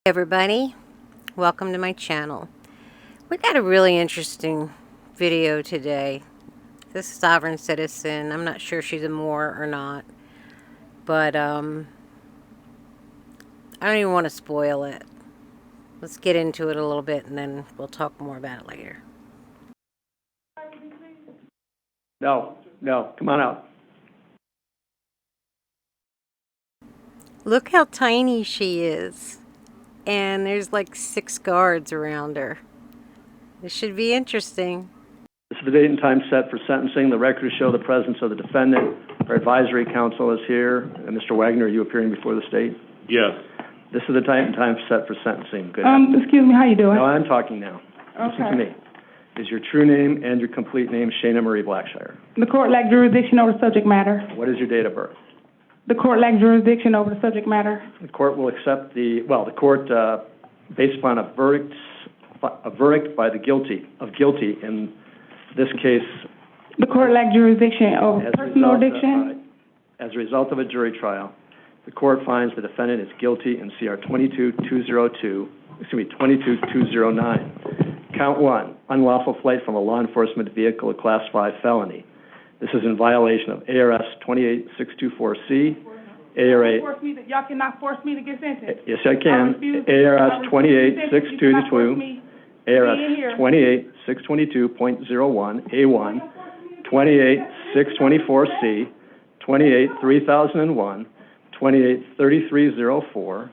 Everybody, welcome to my channel. We got a really interesting video today. This sovereign citizen, I'm not sure if she's a Moor or not, but I don't even want to spoil it. Let's get into it a little bit and then we'll talk more about it later. No, come on out. Look how tiny she is. And there's like 6 guards around her. This should be interesting. This is the date and time set for sentencing. The records show the presence of the defendant. Our advisory counsel is here. Mr. Wagner, are you appearing before the state? Yes. This is the date and time set for sentencing. Good. Excuse me, how you doing? No, I'm talking now. Okay. Listen to me. Is your true name and your complete name Shayna Marie Blackshire? The court lacked jurisdiction over the subject matter. What is your date of birth? The court lacked jurisdiction over the subject matter. The court will accept the court, based upon a verdict by the guilty in this case. The court lacked jurisdiction over personal addiction. As a result of a jury trial, the court finds the defendant is guilty in CR 22209. Count 1, unlawful flight from a law enforcement vehicle, a Class 5 felony. This is in violation of ARS 28624C, Y'all cannot force me to get sentenced. Yes, I can. ARS 28622, ARS 28622.01, A1, 28624C, 283001, 283304,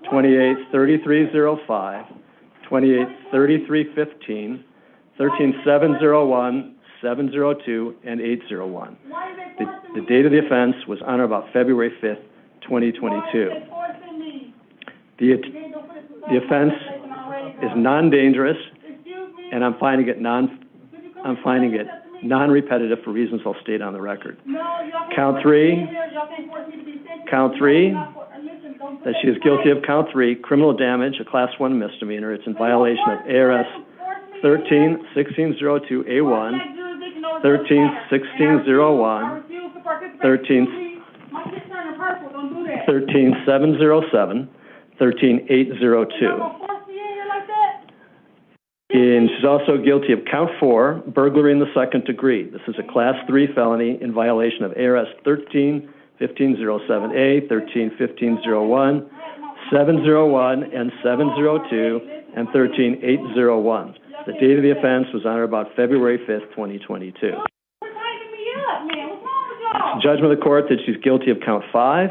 283305, 283315, 13701, 702, and 801. The date of the offense was on or about February 5th, 2022. The offense is non-dangerous, and I'm finding it non-repetitive for reasons I'll state on the record. Count three, that she is guilty of count 3, criminal damage, a Class 1 misdemeanor. It's in violation of ARS 13-1602A1, 13-1601, 13-707, 13-802. And she's also guilty of count 4, burglary in the second degree. This is a Class 3 felony in violation of ARS 13-1507A, 13-1501, 701, and 702, and 13-801. The date of the offense was on or about February 5th, 2022. It's the judgment of the court that she's guilty of count 5,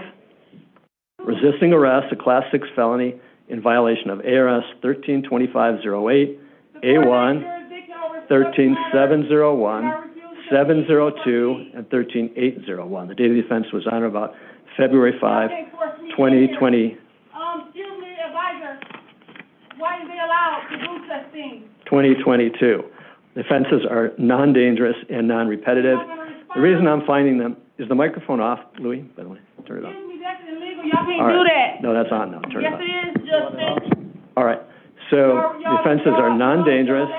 resisting arrest, a Class 6 felony in violation of ARS 13-2508, A1, 13-701, 702, and 13-801. The date of the offense was on or about February 5, 2020. Excuse me, advisor. Why is they allowed to do such things? 2022. The offenses are non-dangerous and non-repetitive. The reason I'm finding them is the microphone off, Louis, by the way. Turn it on. Excuse me, that's illegal. Y'all can't do that. No, that's on now. Turn it on. Yes, it is, Justin. All right. So the offenses are non-dangerous.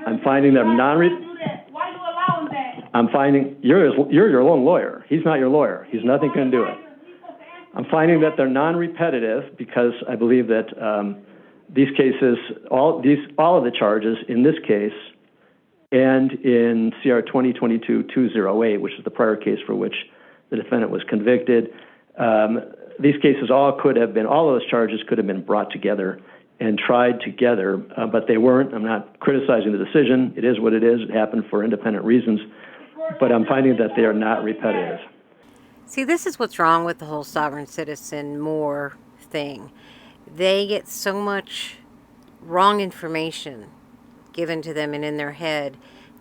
I'm finding them Why are you allowing that? I'm finding you're your own lawyer. He's not your lawyer. He's nothing can do it. I'm finding that they're non-repetitive because I believe that these cases, all of the charges in this case and in CR 2022-208, which is the prior case for which the defendant was convicted, these cases all of those charges could have been brought together and tried together, but they weren't. I'm not criticizing the decision. It is what it is. It happened for independent reasons, but I'm finding that they are not repetitive. See, this is what's wrong with the whole sovereign citizen Moor thing. They get so much wrong information given to them and in their head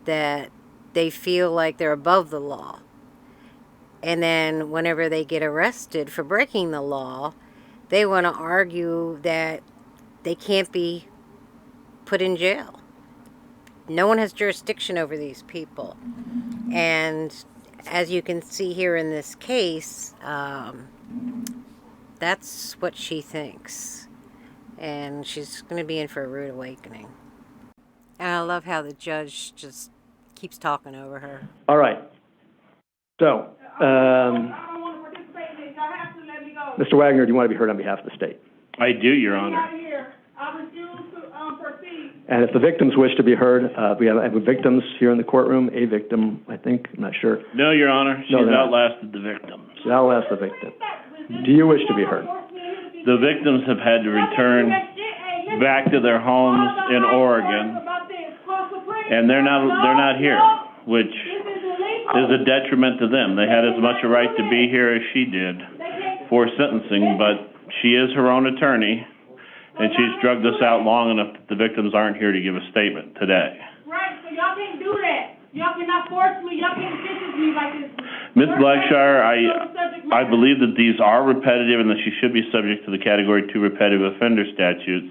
that they feel like they're above the law. And then whenever they get arrested for breaking the law, they want to argue that they can't be put in jail. No one has jurisdiction over these people. And as you can see here in this case, that's what she thinks. And she's going to be in for a rude awakening. And I love how the judge just keeps talking over her. All right. So, I don't want to participate in this. Y'all have to let me go. Mr. Wagner, do you want to be heard on behalf of the state? I do, Your Get me Honor. out of here. I refuse to proceed. And if the victims wish to be heard, we have victims here in the courtroom, a victim, I think, I'm not sure. No, Your Honor, she's No, they're not. outlasted the victims. So I'll ask the victim. Do you wish to be heard? The victims have had to return back to their homes in Oregon, and they're not here, which is a detriment to them. They had as much a right to be here as she did for sentencing, but she is her own attorney, and she's drugged us out long enough that the victims aren't here to give a statement today. Right, so y'all can't do that. Y'all cannot force me. Y'all can't sentence me like this. Ms. Blackshire, I believe that these are repetitive and that she should be subject to the Category 2 repetitive offender statutes.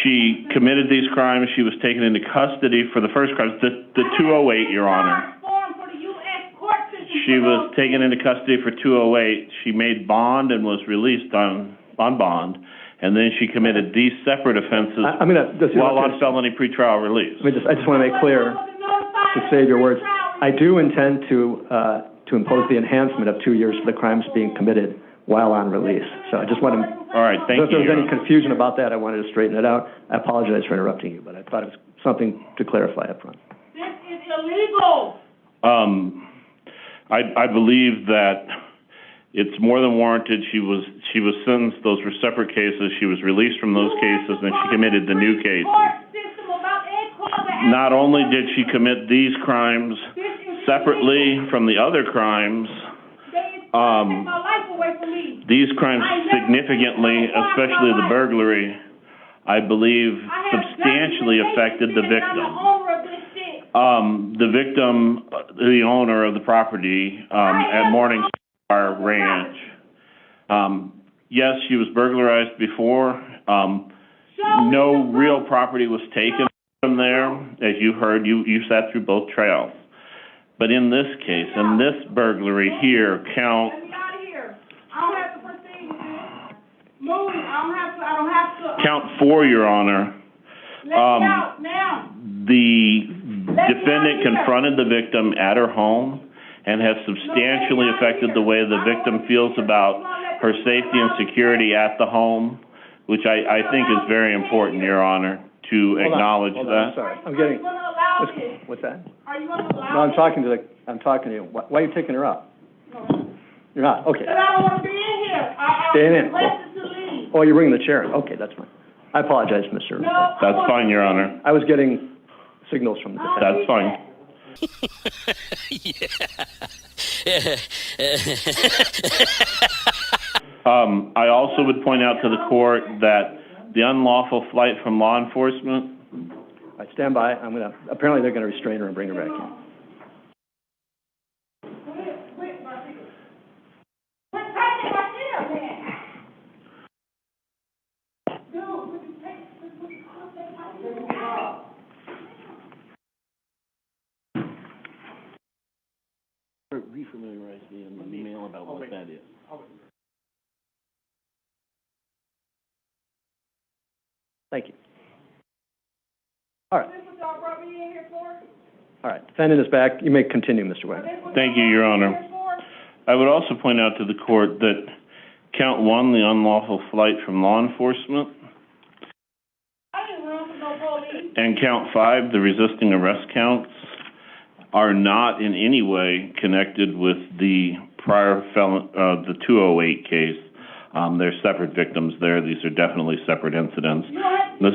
She committed these crimes. She was taken into custody for the first crimes, the 208, Your Honor. She was taken into custody for 208. She made bond and was released on bond, and then she committed these separate offenses while on felony pretrial release. I just want to make clear, to save your words, I do intend to impose the enhancement of 2 years for the crimes being committed while on release. So I just want to... All right, thank you. If there was any confusion about that, I wanted to straighten it out. I apologize for interrupting you, but I thought it was something to clarify up front. This is illegal. I believe that it's more than warranted. She was sentenced. Those were separate cases. She was released from those cases, and she committed the new cases. Not only did she commit these crimes separately from the other crimes, these crimes significantly, especially the burglary, I believe substantially affected the victim. The victim, the owner of the property at Morningstar Ranch. Yes, she was burglarized before. No real property was taken from there. As you heard, you sat through both trials. But in this case, in this burglary here, count... Let me out of here. I don't have to proceed with this. Move. I don't have to. Count 4, Your Honor. Let me out now. The defendant confronted the victim at her home and has substantially affected the way the victim feels about her safety and security at the home, which I think is very important, Your Honor, to acknowledge that. I'm sorry. I'm getting... What's that? Are you going to allow No, I'm talking to you. Why are you taking her out? No. You're not? Okay. Because I don't want to be in here. Staying in. Requested to leave. Oh, you're bringing the chair in. Okay, that's fine. I apologize, Mr. No, That's fine, Your Honor. I was getting signals from the defense. That's fine. I also would point out to the court that the unlawful flight from law enforcement... I stand by. Apparently they're going to restrain her and bring her back in. Refamiliarize me in the email about what that is. Thank you. All right. This is what y'all brought me in here for? All right. Defendant is back. You may continue, Mr. Wagner. Thank you, Your Honor. I would also point out to the court that count 1, the unlawful flight from law enforcement, I didn't run for no police. and count 5, the resisting arrest counts, are not in any way connected with the prior the 208 case. They're separate victims there. These are definitely separate incidents. The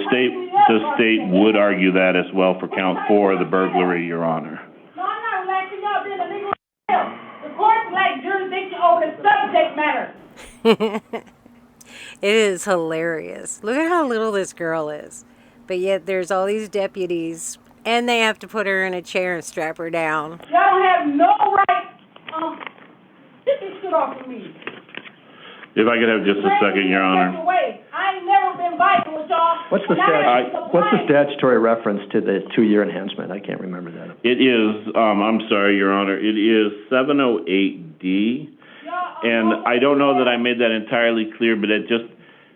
state would argue that as well for count 4, the burglary, Your Honor. No, I'm not relaxing. Y'all being illegal. The court lacks jurisdiction over the subject matter. It is hilarious. Look at how little this girl is. But yet there's all these deputies, and they have to put her in a chair and strap her down. Y'all don't have no right. Get this shit off of me. If I could have just a second, Your Honor. I ain't never been biting with y'all. What's the statutory reference to the 2-year enhancement? I can't remember that. It is, I'm sorry, Your Honor, it is 708D. And I don't know that I made that entirely clear, but it just,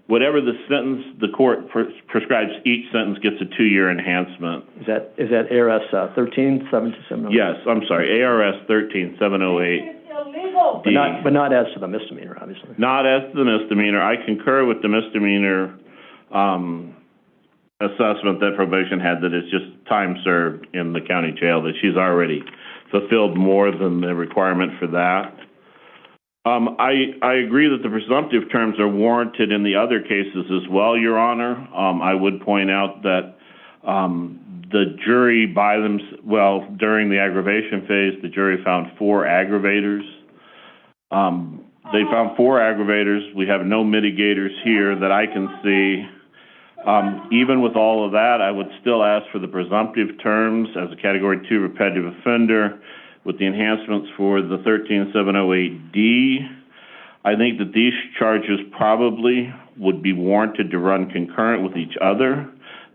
whatever the sentence, the court prescribes, each sentence gets a 2-year enhancement. Is that ARS 13-707? Yes, I'm sorry, ARS 13-708. It's illegal. 8D. But not as to the misdemeanor, obviously. Not as to the misdemeanor. I concur with the misdemeanor assessment that probation had, that it's just time served in the county jail, that she's already fulfilled more than the requirement for that. I agree that the presumptive terms are warranted in the other cases as well, Your Honor. I would point out that the jury during the aggravation phase, the jury found 4 aggravators. They found 4 aggravators. We have no mitigators here that I can see. Even with all of that, I would still ask for the presumptive terms as a Category 2 repetitive offender with the enhancements for the 13708D. I think that these charges probably would be warranted to run concurrent with each other,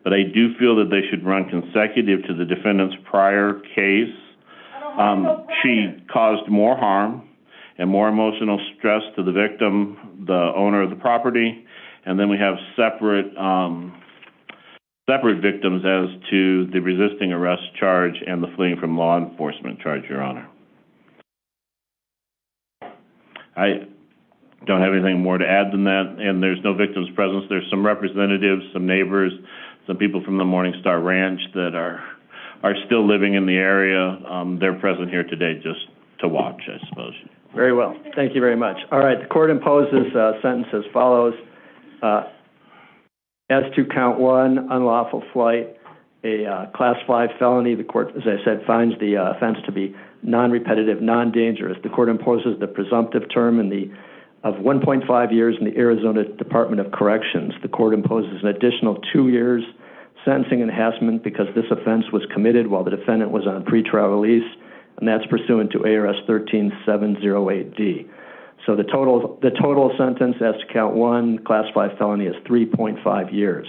but I do feel that they should run consecutive to the defendant's prior case. She caused more harm and more emotional stress to the victim, the owner of the property, and then we have separate victims as to the resisting arrest charge and the fleeing from law enforcement charge, Your Honor. I don't have anything more to add than that, and there's no victims present. There's some representatives, some neighbors, some people from the Morningstar Ranch that are still living in the area. They're present here today just to watch, I suppose. Very well. Thank you very much. All right, the court imposes a sentence as follows. As to count 1, unlawful flight, a Class 5 felony, the court, as I said, finds the offense to be non-repetitive, non-dangerous. The court imposes the presumptive term of 1.5 years in the Arizona Department of Corrections. The court imposes an additional 2 years sentencing enhancement because this offense was committed while the defendant was on pretrial release, and that's pursuant to ARS 13708D. So the total sentence as to count 1, Class 5 felony, is 3.5 years.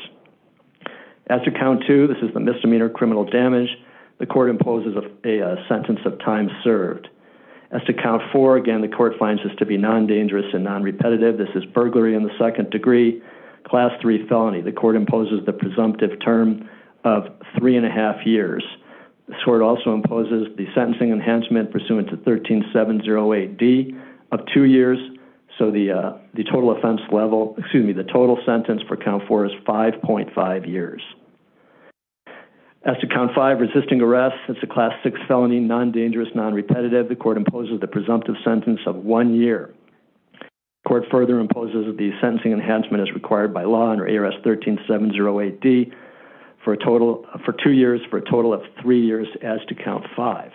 As to count 2, this is the misdemeanor criminal damage. The court imposes a sentence of time served. As to count 4, again, the court finds this to be non-dangerous and non-repetitive. This is burglary in the 2nd degree, Class 3 felony. The court imposes the presumptive term of 3.5 years. This court also imposes the sentencing enhancement pursuant to 13708D of 2 years. So the total offense level, the total sentence for count 4 is 5.5 years. As to count 5, resisting arrest, it's a Class 6 felony, non-dangerous, non-repetitive. The court imposes the presumptive sentence of 1 year. The court further imposes the sentencing enhancement as required by law under ARS 13708D for 2 years, for a total of 3 years as to count 5.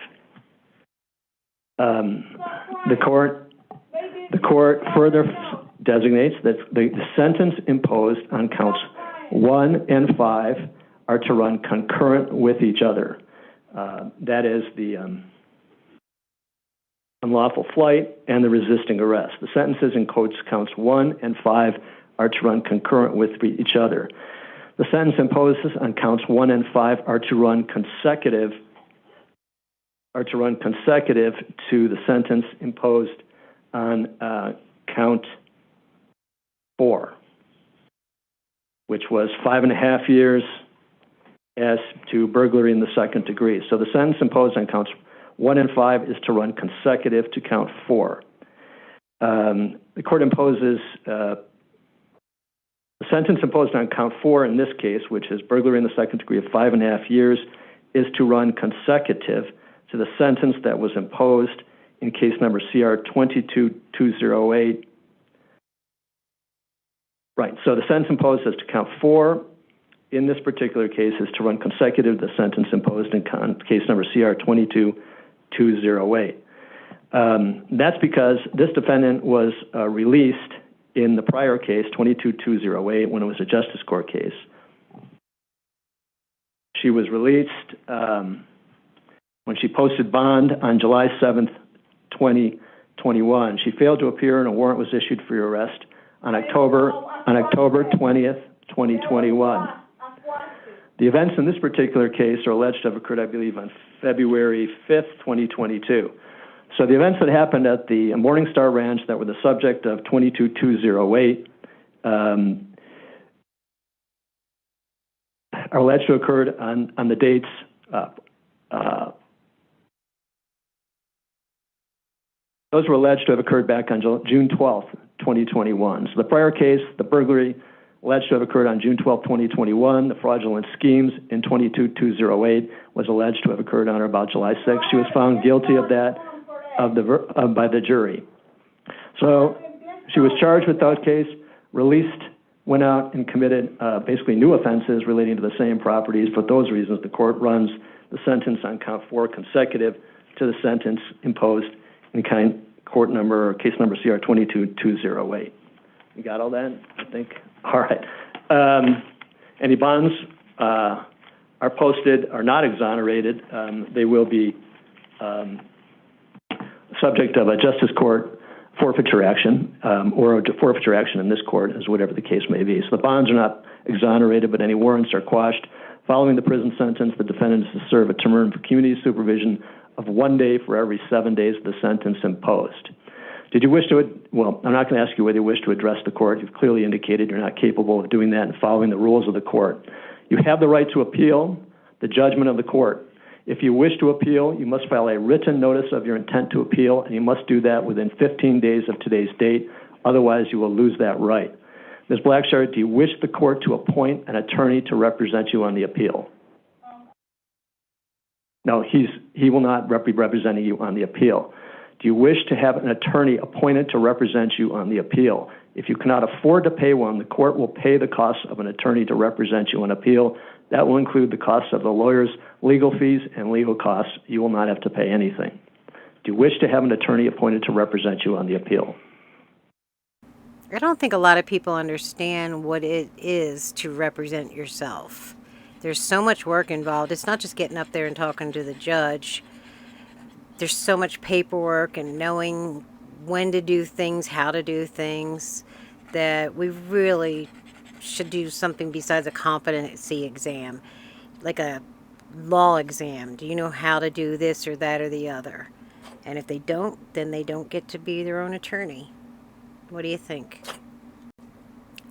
The court further designates that the sentence imposed on counts 1 and 5 are to run concurrent with each other. That is the unlawful flight and the resisting arrest. The sentences in counts 1 and 5 are to run concurrent with each other. The sentence imposed on counts 1 and 5 are to run consecutive to the sentence imposed on count 4, which was 5.5 years as to burglary in the 2nd degree. So the sentence imposed on counts 1 and 5 is to run consecutive to count 4. The court imposes the sentence imposed on count 4 in this case, which is burglary in the 2nd degree of 5.5 years, is to run consecutive to the sentence that was imposed in case number CR 22208. Right, so the sentence imposed as to count 4 in this particular case is to run consecutive to the sentence imposed in case number CR 22208. That's because this defendant was released in the prior case, 22208, when it was a justice court case. She was released when she posted bond on July 7th, 2021. She failed to appear and a warrant was issued for her arrest on October 20th, 2021. The events in this particular case are alleged to have occurred, I believe, on February 5th, 2022. So the events that happened at the Morningstar Ranch that were the subject of 22208 are alleged to have occurred on the dates Those were alleged to have occurred back on June 12th, 2021. So the prior case, the burglary, alleged to have occurred on June 12, 2021. The fraudulent schemes in 22-208 was alleged to have occurred on or about July 6th. She was found guilty of that by the jury. So she was charged with that case, released, went out and committed basically new offenses relating to the same properties. For those reasons, the court runs the sentence on count 4 consecutive to the sentence imposed in case number CR 22-208. You got all that, I think? All right. Any bonds are posted, are not exonerated. They will be subject of a justice court forfeiture action or a forfeiture action in this court, as whatever the case may be. So the bonds are not exonerated, but any warrants are quashed. Following the prison sentence, the defendant is to serve a term of community supervision of 1 day for every 7 days of the sentence imposed. Did you wish to, well, I'm not going to ask you whether you wish to address the court. You've clearly indicated you're not capable of doing that and following the rules of the court. You have the right to appeal the judgment of the court. If you wish to appeal, you must file a written notice of your intent to appeal, and you must do that within 15 days of today's date. Otherwise, you will lose that right. Ms. Blackshear, do you wish the court to appoint an attorney to represent you on the appeal? No, he will not be representing you on the appeal. Do you wish to have an attorney appointed to represent you on the appeal? If you cannot afford to pay one, the court will pay the costs of an attorney to represent you on appeal. That will include the costs of the lawyer's legal fees and legal costs. You will not have to pay anything. Do you wish to have an attorney appointed to represent you on the appeal? I don't think a lot of people understand what it is to represent yourself. There's so much work involved. It's not just getting up there and talking to the judge. There's so much paperwork and knowing when to do things, how to do things, that we really should do something besides a competency exam, like a law exam. Do you know how to do this or that or the other? And if they don't, then they don't get to be their own attorney. What do you think?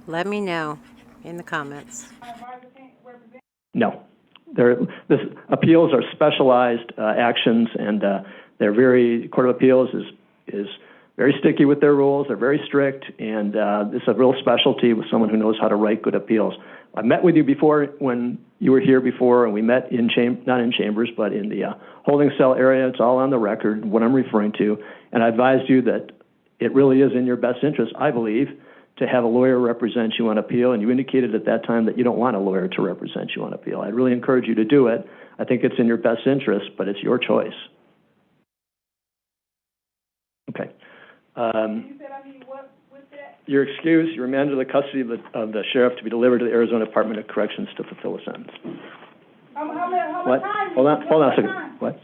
Let me know in the comments. No. Appeals are specialized actions, and Court of Appeals is very sticky with their rules. They're very strict, and it's a real specialty with someone who knows how to write good appeals. I met with you before when you were here before, and we met not in chambers, but in the holding cell area. It's all on the record, what I'm referring to, and I advised you that it really is in your best interest, I believe, to have a lawyer represent you on appeal, and you indicated at that time that you don't want a lawyer to represent you on appeal. I'd really encourage you to do it. I think it's in your best interest, but it's your choice. Okay. You're excused. You're remanded to the custody of the sheriff to be delivered to the Arizona Department of Corrections to fulfill a sentence. What? Hold on a second. What?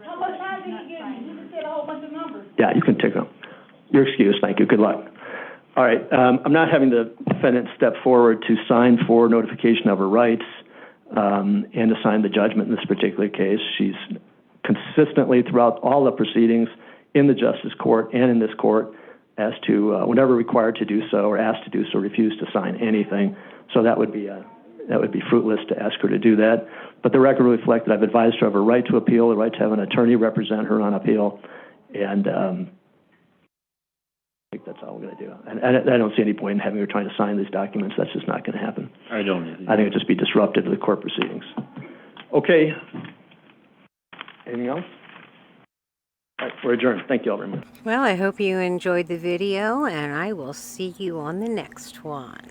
How much time did he give me? He just said a whole bunch of numbers. Yeah, you can take them. You're excused. Thank you. Good luck. All right. I'm not having the defendant step forward to sign for notification of her rights and to sign the judgment in this particular case. She's consistently throughout all the proceedings in the Justice Court and in this court as to whenever required to do so or asked to do so, refused to sign anything. So that would be fruitless to ask her to do that. But the record will reflect that I've advised her of her right to appeal, the right to have an attorney represent her on appeal, and I think that's all we're going to do. And I don't see any point in having her trying to sign these documents. That's just not going to happen. I don't either. I think it'd just be disruptive to the court proceedings. Okay. Anything else? All right, we're adjourned. Thank you all very much. Well, I hope you enjoyed the video, and I will see you on the next one.